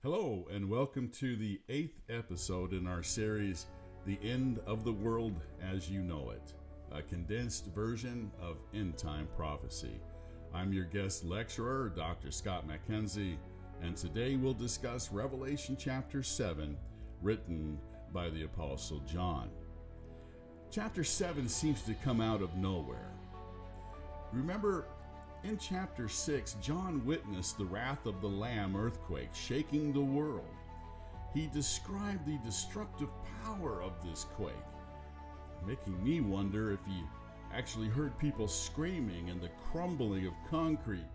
Hello, and welcome to the 8th episode in our series, The End of the World as You Know It, a condensed version of end time prophecy. I'm your guest lecturer, Dr. Scott Mackenzie, and today we'll discuss Revelation chapter 7, written by the Apostle John. Chapter 7 seems to come out of nowhere. Remember, in chapter 6, John witnessed the wrath of the Lamb earthquake shaking the world. He described the destructive power of this quake, making me wonder if he actually heard people screaming and the crumbling of concrete.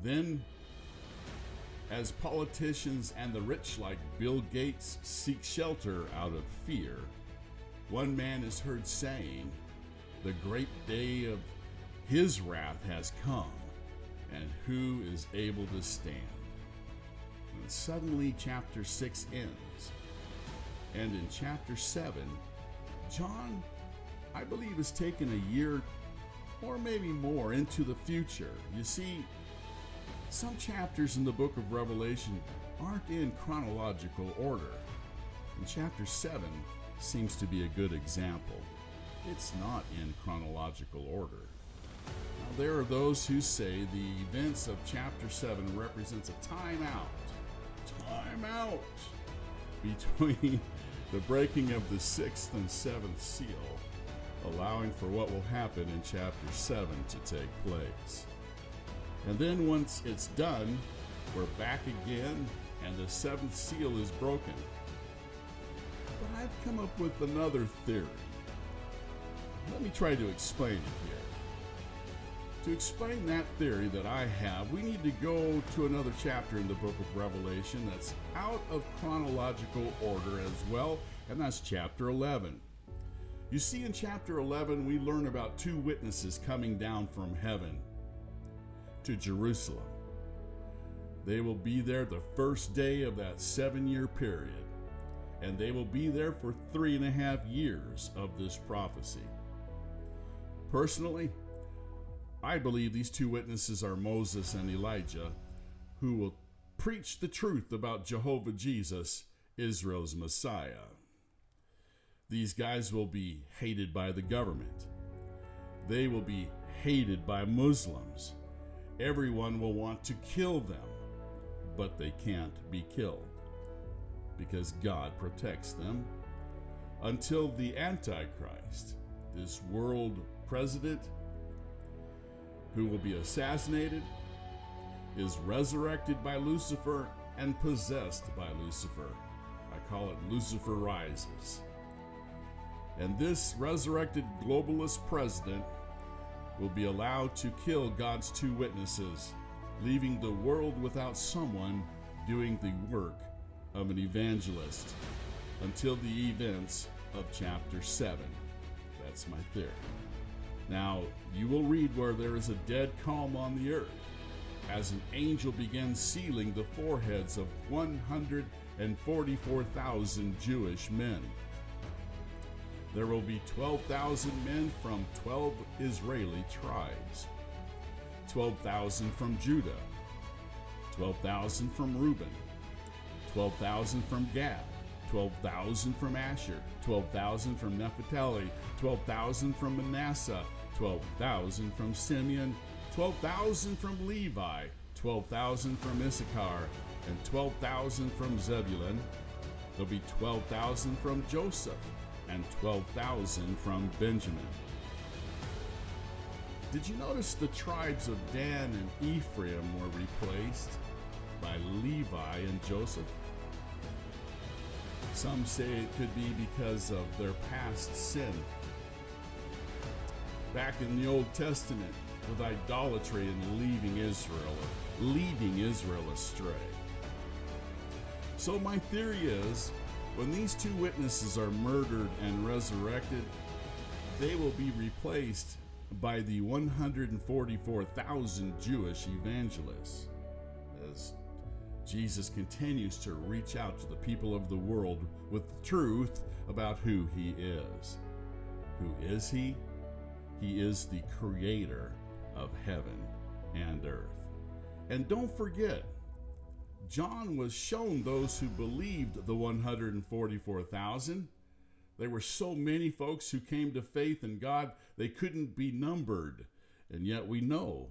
Then, as politicians and the rich like Bill Gates seek shelter out of fear, one man is heard saying, "The great day of His wrath has come, and who is able to stand?" And suddenly chapter 6 ends. And in chapter 7, John, I believe, has taken a year or maybe more into the future. You see, some chapters in the book of Revelation aren't in chronological order, and chapter 7 seems to be a good example. It's not in chronological order. There are those who say the events of chapter 7 represents a time out between the breaking of the 6th and 7th seal, allowing for what will happen in chapter 7 to take place. And then once it's done, we're back again and the 7th seal is broken. But I've come up with another theory. Let me try to explain it here. To explain that theory that I have, we need to go to another chapter in the book of Revelation that's out of chronological order as well, and that's chapter 11. You see, in chapter 11, we learn about two witnesses coming down from heaven to Jerusalem. They will be there the first day of that 7-year period, and they will be there for 3.5 years of this prophecy. Personally, I believe these two witnesses are Moses and Elijah, who will preach the truth about Jehovah Jesus, Israel's Messiah. These guys will be hated by the government. They will be hated by Muslims. Everyone will want to kill them, but they can't be killed because God protects them until the Antichrist, this world president, who will be assassinated, is resurrected by Lucifer and possessed by Lucifer. I call it Lucifer Rises. And this resurrected globalist president will be allowed to kill God's two witnesses, leaving the world without someone doing the work of an evangelist until the events of chapter 7. That's my theory. Now, you will read where there is a dead calm on the earth as an angel begins sealing the foreheads of 144,000 Jewish men. There will be 12,000 men from 12 Israeli tribes, 12,000 from Judah, 12,000 from Reuben, 12,000 from Gad, 12,000 from Asher, 12,000 from Naphtali, 12,000 from Manasseh, 12,000 from Simeon, 12,000 from Levi, 12,000 from Issachar, and 12,000 from Zebulun. There'll be 12,000 from Joseph, and 12,000 from Benjamin. Did you notice the tribes of Dan and Ephraim were replaced by Levi and Joseph? Some say it could be because of their past sin back in the Old Testament with idolatry and leading Israel astray. So my theory is, when these two witnesses are murdered and resurrected, they will be replaced by the 144,000 Jewish evangelists, as Jesus continues to reach out to the people of the world with the truth about who He is. Who is He? He is the creator of heaven and earth. And don't forget, John was shown those who believed the 144,000. There were so many folks who came to faith in God, they couldn't be numbered. And yet we know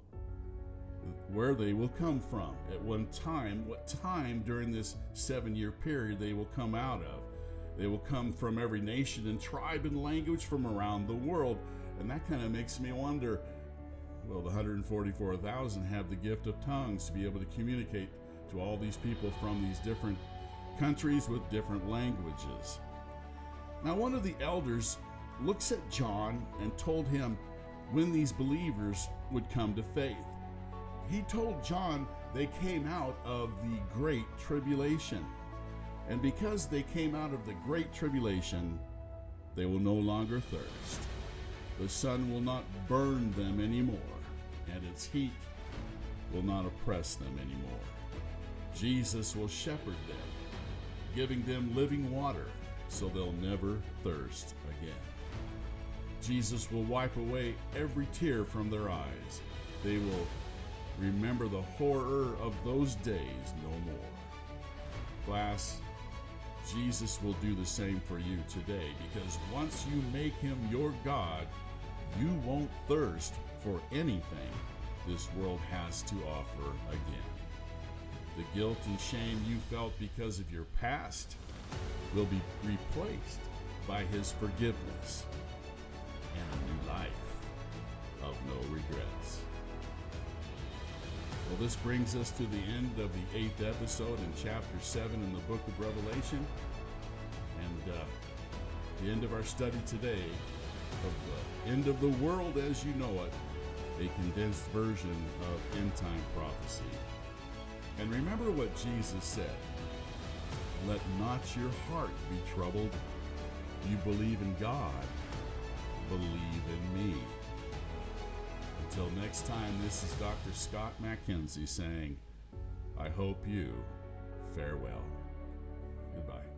where they will come from. At one time, what time during this 7-year period they will come out of. They will come from every nation and tribe and language from around the world. And that kind of makes me wonder, well, the 144,000 have the gift of tongues to be able to communicate to all these people from these different countries with different languages. Now, one of the elders looks at John and told him when these believers would come to faith. He told John they came out of the Great Tribulation. And because they came out of the Great Tribulation, they will no longer thirst. The sun will not burn them anymore, and its heat will not oppress them anymore. Jesus will shepherd them, giving them living water so they'll never thirst again. Jesus will wipe away every tear from their eyes. They will remember the horror of those days no more. Class, Jesus will do the same for you today, because once you make him your God, you won't thirst for anything this world has to offer again. The guilt and shame you felt because of your past will be replaced by his forgiveness and a new life of no regrets. Well, this brings us to the end of the 8th episode in chapter 7 in the book of Revelation, and the end of our study today of the end of the world as you know it, a condensed version of end-time prophecy. And remember what Jesus said, "Let not your heart be troubled. You believe in God, believe in me." Until next time, this is Dr. Scott Mackenzie saying, I hope you fare well. Goodbye.